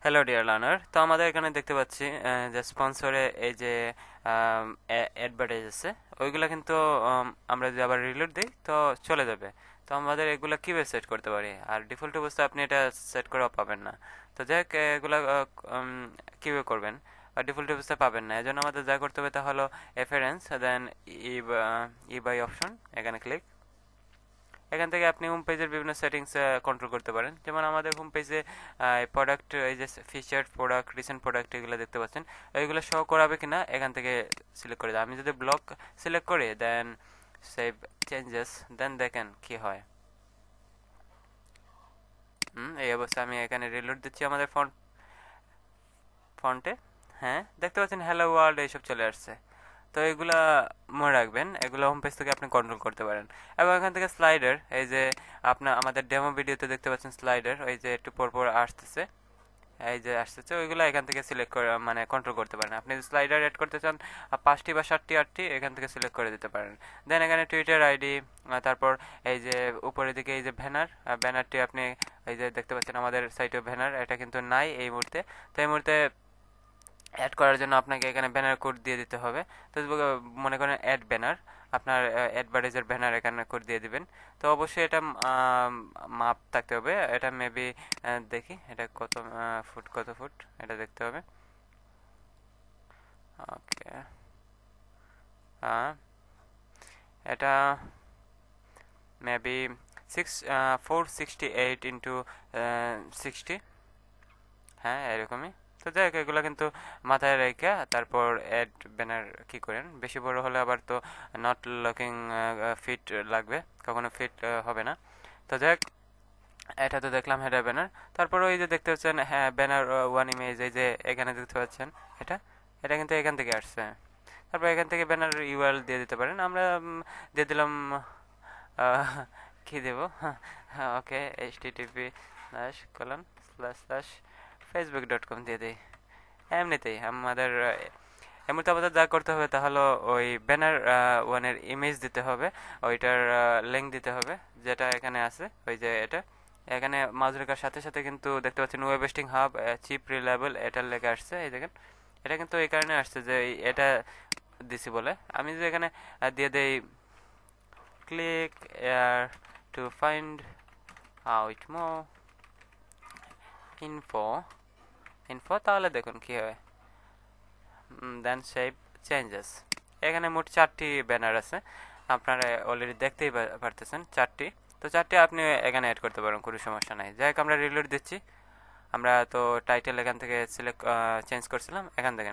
Hello dear learner, তো আমাদের এখানে দেখতে পাচ্ছি যে স্পন্সরে এই যে অ্যাডভার্টাইজ আছে ওইগুলা কিন্তু আমরা যদি আবার রিলোড দিই তো চলে যাবে। তো আমাদের এগুলা কীভাবে সেট করতে পারি? আর ডিফল্ট অবস্থায় আপনি এটা সেট করেও পাবেন না। তো যাই হোক, এগুলা কীভাবে করবেন? আর ডিফল্ট অবস্থায় পাবেন না, এজন্য আমাদের যা করতে হবে তা হলো এফারেন্স, দেন ই ই বাই অপশন, এখানে ক্লিক। এখান থেকে আপনি হোম পেজের বিভিন্ন সেটিংস কন্ট্রোল করতে পারেন। যেমন আমাদের হোম পেজে প্রোডাক্ট, এই যে ফিচার প্রোডাক্ট, রিসেন্ট প্রোডাক্ট, এগুলো দেখতে পাচ্ছেন। এইগুলো শো করাবে কিনা এখান থেকে সিলেক্ট করে দেয়। আমি যদি ব্লক সিলেক্ট করি, দেন সেভ চেঞ্জেস, দেন দেখেন কি হয়। এই অবস্থায় আমি এখানে রিলোড দিচ্ছি আমাদের ফন্টে। হ্যাঁ, দেখতে পাচ্ছেন হ্যালো ওয়ার্ল্ড এইসব চলে আসছে। তো এগুলা মনে রাখবেন, এগুলো হোম পেজ থেকে আপনি কন্ট্রোল করতে পারেন। এবং এখান থেকে স্লাইডার, এই যে আপনার আমাদের ডেমো ভিডিওতে দেখতে পাচ্ছেন স্লাইডার, ওই যে একটু পরপর আসতেছে, এই যে আসতেছে, ওইগুলো এখান থেকে সিলেক্ট করে মানে কন্ট্রোল করতে পারেন। আপনি যদি স্লাইডার অ্যাড করতে চান 5টি বা 7টি 8টি এখান থেকে সিলেক্ট করে দিতে পারেন। দেন এখানে টুইটার আইডি, তারপর এই যে উপরের দিকে এই যে ব্যানারটি আপনি এই যে দেখতে পাচ্ছেন আমাদের সাইটে ব্যানার, এটা কিন্তু নাই এই মুহূর্তে। তো এই মুহূর্তে অ্যাড করার জন্য আপনাকে এখানে ব্যানার কোড দিয়ে দিতে হবে। তো মনে করেন অ্যাড ব্যানার, আপনার অ্যাডভার্টাইজের ব্যানার এখানে কোড দিয়ে দিবেন। তো অবশ্যই এটা মাপ থাকতে হবে। এটা মেবি দেখি এটা কত ফুট এটা দেখতে হবে। ওকে, এটা মেবি 468 ইন্টু 60। হ্যাঁ, এরকমই। তো যাই হোক, এগুলো কিন্তু মাথায় রেখে তারপর অ্যাড ব্যানার কি করেন। বেশি বড় হলে আবার তো নট লুকিং ফিট লাগবে, কখনো ফিট হবে না। তো যাই হোক, এটা তো দেখলাম হেডার ব্যানার। তারপর ওই যে দেখতে পাচ্ছেন, হ্যাঁ, ব্যানার ওয়ান ইমেজ, এই যে এখানে দেখতে পাচ্ছেন, এটা এটা কিন্তু এখান থেকে আসছে। তারপর এখান থেকে ব্যানার ইউআরএল দিয়ে দিতে পারেন। আমরা দিয়ে দিলাম কি দেব, ওকে, http://facebook.com দিয়ে দিই। এমনিতেই আমাদের এমনিতে আমাদের যা করতে হবে তা হলো ওই ব্যানার ওয়ানের ইমেজ দিতে হবে, ওইটার লিঙ্ক দিতে হবে, যেটা এখানে আছে, ওই যে এটা এখানে মাউস রেখার সাথে সাথে কিন্তু দেখতে পাচ্ছেন web hosting hub cheap reliable, এটার লেখা আসছে, এই দেখেন। এটা কিন্তু এই কারণে আসছে যে এটা দিছি বলে। আমি যদি এখানে দিয়ে দেই click air to find out more info info, তাহলে দেখুন কি হয়। দেন সেভ চেঞ্জেস। এখানে মোট 4টি ব্যানার আছে, আপনারা অলরেডি দেখতেই পারতেছেন 4টি। তো 4টি আপনি এখানে অ্যাড করতে পারেন, কোনো সমস্যা নাই। যাই হোক, আমরা রিলোড দিচ্ছি। আমরা তো টাইটেল এখান থেকে সিলেক্ট চেঞ্জ করছিলাম, এখান থেকে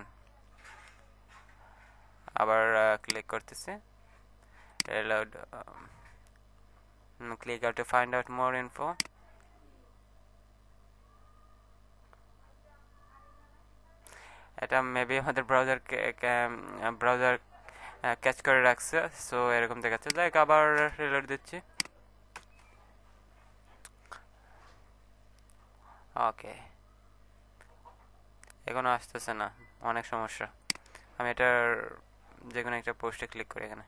আবার ক্লিক করতেছি reload, click out to find out more info. এটা মেবি আমাদের ব্রাউজার ক্যাচ করে রাখছে, সো এরকম দেখাচ্ছে। যাই হোক, আবার রিলোড দিচ্ছি। ওকে, এখনো আসতেছে না, অনেক সমস্যা। আমি এটার যে কোনো একটা পোস্টে ক্লিক করি এখানে,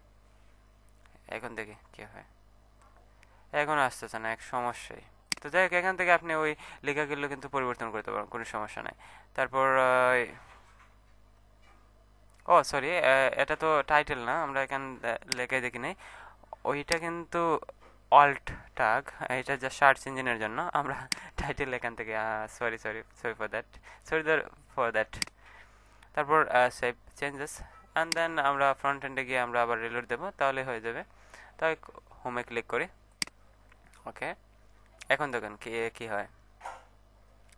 এখন দেখি কি হয়। এখনো আসতেছে না, এক সমস্যাই। তো যাই হোক, এখান থেকে আপনি ওই লেখাগুলো কিন্তু পরিবর্তন করতে পারেন, কোনো সমস্যা নাই। তারপর ও সরি, এটা তো টাইটেল না, আমরা এখান লেখাই দেখি নাই। ওইটা কিন্তু অল্ট ট্যাগ, এটা যা সার্চ ইঞ্জিনের জন্য। আমরা টাইটেল এখান থেকে, sorry sorry sorry for that, sorry for that. তারপর সেভ চেঞ্জেস, অ্যান্ড দেন আমরা ফ্রন্ট এন্ডে গিয়ে আমরা আবার রিলোড দেবো, তাহলে হয়ে যাবে। তাই হোমে ক্লিক করি। ওকে, এখন দেখুন কি কি হয়।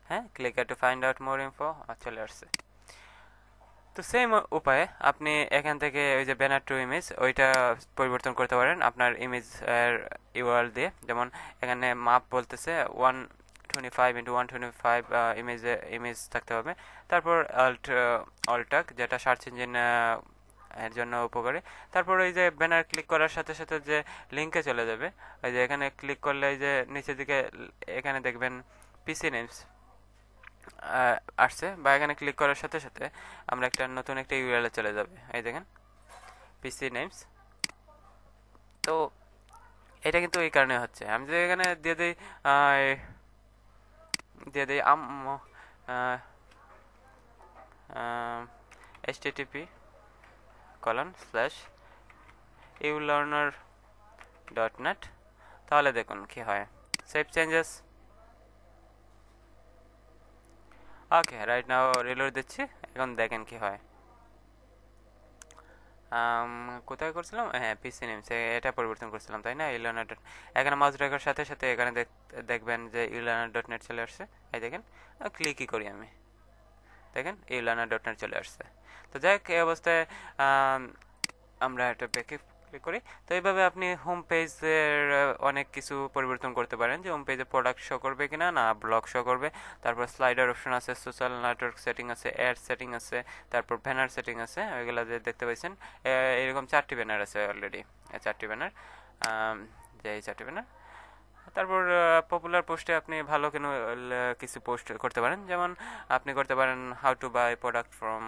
হ্যাঁ, click to find out more info চলে আসছে। তো সেম উপায়ে আপনি এখান থেকে ওই যে ব্যানার টু ইমেজ, ওইটা পরিবর্তন করতে পারেন আপনার ইমেজ এর ইউআরএল দিয়ে। যেমন এখানে মাপ বলতেছে 125x125 ইমেজ থাকতে হবে। তারপর অল্টাক, যেটা সার্চ ইঞ্জিন এর জন্য উপকারী। তারপর ওই যে ব্যানার ক্লিক করার সাথে সাথে যে লিঙ্কে চলে যাবে, ওই যে এখানে ক্লিক করলে এই যে নিচের দিকে এখানে দেখবেন পিসি নেমস আসছে, বা এখানে ক্লিক করার সাথে সাথে আমরা নতুন একটা ইউআরএল চলে যাবে, এই দেখেন পিসি নেমস। তো এটা কিন্তু এই কারণে হচ্ছে। আমি যদি এখানে দিয়ে দিই http://ulearner.net, তাহলে দেখুন কি হয়। Save changes. Okay, right now reload দিচ্ছি, এখন দেখেন কি হয়। কোথায় করছিলাম? হ্যাঁ, পিসি নেম এটা পরিবর্তন করছিলাম, তাই না? ইউলার্নার ডট, এখানে মাউস রাখার সাথে সাথে এখানে দেখবেন যে ইউলার্নার.net চলে আসছে। এই দেখেন, ক্লিকই করি আমি, দেখেন ইউলার্নার.net চলে আসছে। তো যাই হোক, এই অবস্থায় আমরা একটা ব্যাকে ক্লিক করি। তো এইভাবে আপনি হোম পেজের অনেক কিছু পরিবর্তন করতে পারেন, যে হোম পেজে প্রোডাক্ট শো করবে কিনা, না ব্লগ শো করবে। তারপর স্লাইডার অপশন আছে, সোশ্যাল নেটওয়ার্ক সেটিং আছে, অ্যাড সেটিং আছে, তারপর ব্যানার সেটিং আছে, ওইগুলো যে দেখতে পাচ্ছেন এরকম 4টি ব্যানার আছে অলরেডি, 4টি ব্যানার, যে এই 4টি ব্যানার। তারপর পপুলার পোস্টে আপনি ভালো কিছু পোস্ট করতে পারেন, যেমন আপনি করতে পারেন how to buy product from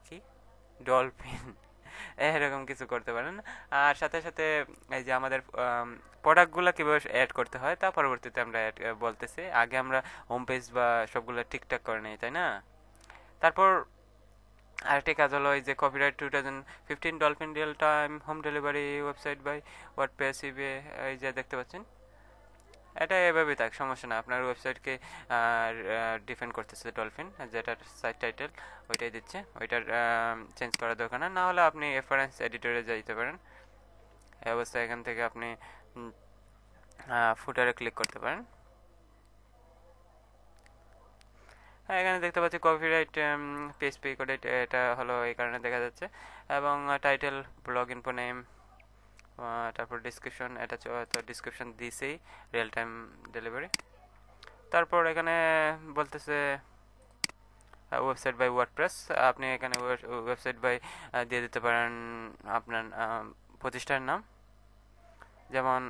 কি ডলফিন, এরকম কিছু করতে পারেন। আর সাথে সাথে এই যে আমাদের প্রোডাক্টগুলো কীভাবে অ্যাড করতে হয় তা পরবর্তীতে আমরা বলতেছি। আগে আমরা হোম পেজ বা সবগুলো ঠিকঠাক করে নিই, তাই না? তারপর আরেকটি কাজ হলো এই যে copyright 2015 dolphin real time home delivery website by WordPress ইবে, এই যে দেখতে পাচ্ছেন, এটা এভাবেই থাক, সমস্যা না। আপনার ওয়েবসাইটকে ডিফেন্ড করতেছে ডলফিন, যেটার সাইট টাইটেল ওইটাই দিচ্ছে, ওইটার চেঞ্জ করার দরকার না। হলে আপনি রেফারেন্স এডিটরে যাইতে পারেন। এই অবস্থায় এখান থেকে আপনি ফুটারে ক্লিক করতে পারেন। হ্যাঁ, এখানে দেখতে পাচ্ছি কপিরাইট পিএইচপি কোড, এটা হলো এই কারণে দেখা যাচ্ছে। এবং টাইটেল, ব্লগ ইনফো নেম, তারপর ডিসক্রিপশন, এটা তো ডিসক্রিপশন দিছেই, রিয়েল টাইম ডেলিভারি। তারপর এখানে বলতেছে ওয়েবসাইট বাই ওয়ার্ডপ্রেস, আপনি এখানে ওয়েবসাইট বাই দিয়ে দিতে পারেন আপনার প্রতিষ্ঠানের নাম, যেমন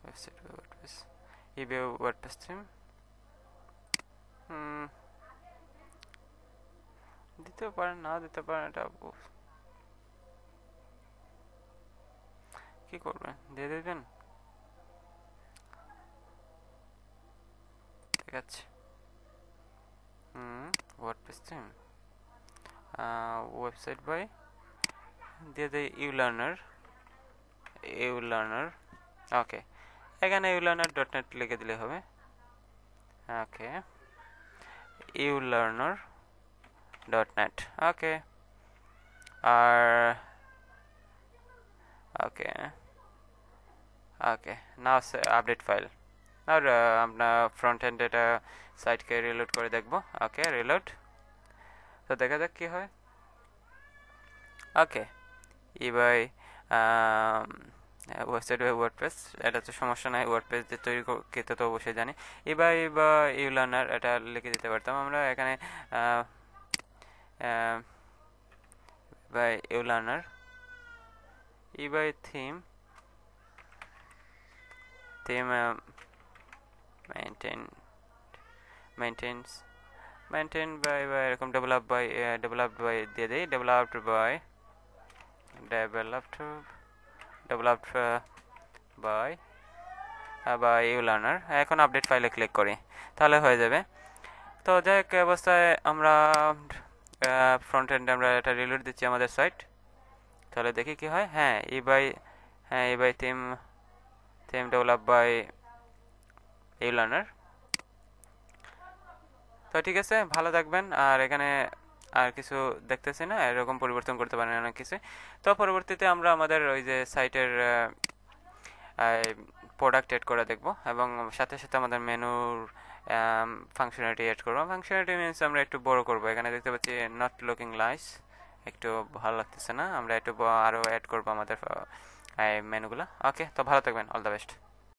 website by WordPress, eBay WordPress theme দিতে পারেন, না দিতে পারেন, এটা কি করবেন, দিয়ে দেবেন, ঠিক আছে। ওয়ার্ডপ্রেস থিম, ওয়েবসাইট বাই দিয়ে দেয় ইউলার্নার। ওকে, এখানে ইউলার্নার.net লিখে দিলে হবে। ওকে, iulearner.net, ওকে। আর ওকে ওকে, নাও আপডেট ফাইল। আর আমরা ফ্রন্ট এন্ড এটা সাইটকে রিলোড করে দেখবো। ওকে, রিলোড, তো দেখা যাক কি হয়। ওকে, এবার ওয়েবসাইট বাই ওয়ার্ডপ্রেস, এটা তো সমস্যা নাই, ওয়ার্ডপ্রেস যে তৈরি করতে তো অবশ্যই জানি। এবার ইউলার্নার এটা লিখে দিতে পারতাম আমরা এখানে, বাই ইউলার্নার, এবার থিম মেনটেন বাই এরকম ডেভেলপড বাই দিয়ে দিই, ডেভেলপড বাই ইউলার্নার। এখন আপডেট ফাইলে ক্লিক করি, তাহলে হয়ে যাবে। তো যাই হোক, অবস্থায় আমরা ফ্রন্ট এন্ডে আমরা এটা রিলোড দিচ্ছি আমাদের সাইট, তাহলে দেখি কি হয়। হ্যাঁ, এবাই থিম ডেভেলপ বাই ইউলার্নার। তো ঠিক আছে, ভালো থাকবেন। আর এখানে আর কিছু দেখতেছি না, এরকম পরিবর্তন করতে পারেন অনেক কিছু। তো পরবর্তীতে আমরা আমাদের ওই যে সাইটের প্রোডাক্ট এড করে দেখব, এবং সাথে সাথে আমাদের মেনুর ফাংশনালিটি এড করবো। ফাংশনালিটি মিনস আমরা একটু বড় করব। এখানে দেখতে পাচ্ছি নট লুকিং নাইস, একটু ভালো লাগতেছে না, আমরা একটু আরও অ্যাড করবো আমাদের মেনুগুলো। ওকে, তো ভালো থাকবেন, অল দ্য বেস্ট।